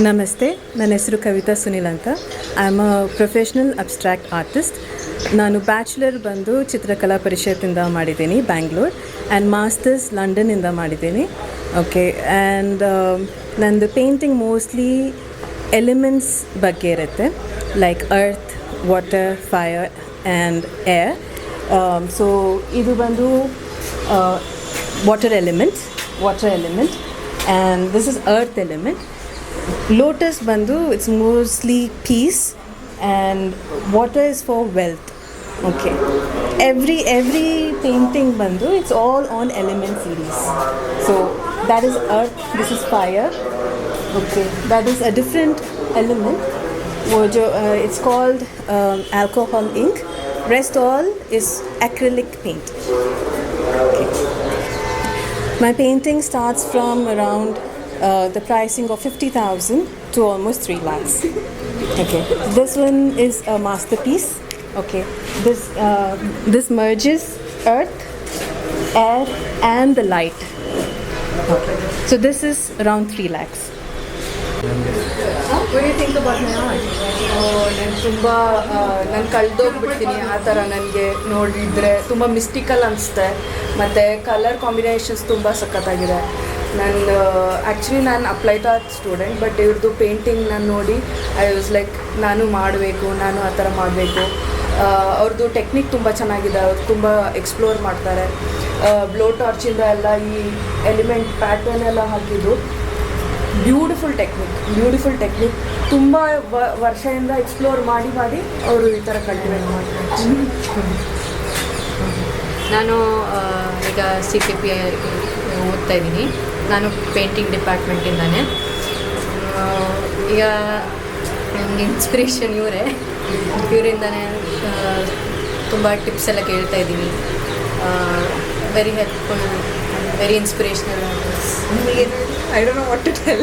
ನಮಸ್ತೆ, ನನ್ನ ಹೆಸರು ಕವಿತಾ ಸುನಿಲ್ ಅಂತ. I am a professional abstract artist. ನಾನು ಬ್ಯಾಚುಲರ್ ಬಂದು ಚಿತ್ರಕಲಾ ಪರಿಷತ್ತಿಂದ ಮಾಡಿದ್ದೀನಿ ಬ್ಯಾಂಗ್ಳೂರ್, ಆ್ಯಂಡ್ ಮಾಸ್ಟರ್ಸ್ ಲಂಡನ್ನಿಂದ ಮಾಡಿದ್ದೀನಿ. ಓಕೆ, ಆ್ಯಂಡ್ ನಂದು ಪೇಂಟಿಂಗ್ ಮೋಸ್ಟ್ಲಿ ಎಲಿಮೆಂಟ್ಸ್ ಬಗ್ಗೆ ಇರುತ್ತೆ, like earth, water, fire and air. So ಇದು ಬಂದು water element, and this is earth element. Lotus bandu, it's mostly peace, and water is for wealth. Okay, every painting bandu, it's all on element series. So that is earth, this is fire. Okay, that is a different element. It's called alcohol ink. Rest all is acrylic paint. Okay. My painting starts from around the pricing of 50,000 to almost 3 lakhs. Okay, this one is a masterpiece. Okay, this merges earth, air and the light. Okay, so this is around 3 lakhs. What do you think about my art? ನಾನು ಕಳೆದೋಗ್ಬಿಡ್ತೀನಿ ಆ ಥರ. ನನಗೆ ನೋಡಿದರೆ ತುಂಬ mystical ಅನಿಸುತ್ತೆ, ಮತ್ತು colour combinations ತುಂಬ ಸಖತ್ತಾಗಿದೆ. ನಾನು ಅಪ್ಲೈಡ್ ಆರ್ಟ್ ಸ್ಟೂಡೆಂಟ್, ಬಟ್ ಇವ್ರದ್ದು ಪೇಂಟಿಂಗ್ ನಾನು ನೋಡಿ ಐ ವಾಸ್ ಲೈಕ್ ನಾನು ಆ ಥರ ಮಾಡಬೇಕು. ಅವ್ರದ್ದು ಟೆಕ್ನಿಕ್ ತುಂಬ ಚೆನ್ನಾಗಿದೆ, ಅವ್ರು ತುಂಬ ಎಕ್ಸ್ಪ್ಲೋರ್ ಮಾಡ್ತಾರೆ. ಬ್ಲೋ ಟಾರ್ಚಿಂದ ಎಲ್ಲ ಈ ಎಲಿಮೆಂಟ್ ಪ್ಯಾಟರ್ನ್ ಎಲ್ಲ ಹಾಕಿದ್ದು ಬ್ಯೂಟಿಫುಲ್ ಟೆಕ್ನಿಕ್. ತುಂಬ ವರ್ಷದಿಂದ ಎಕ್ಸ್ಪ್ಲೋರ್ ಮಾಡಿ ಅವರು ಈ ಥರ ಕಲ್ಟಿವೇಟ್ ಮಾಡ್ತಾರೆ. ನಾನು ಈಗ CKP ಓದ್ತಾ ಇದ್ದೀನಿ. ನಾನು ಪೇಂಟಿಂಗ್ ಡಿಪಾರ್ಟ್ಮೆಂಟಿಂದಾನೆ. ಈಗ ನನಗೆ ಇನ್ಸ್ಪಿರೇಷನ್ ಇವರಿಂದಾನೆ ತುಂಬ ಟಿಪ್ಸ್ ಎಲ್ಲ ಕೇಳ್ತಾ ಇದ್ದೀನಿ. Very helpful, very inspirational. I don't know what to tell.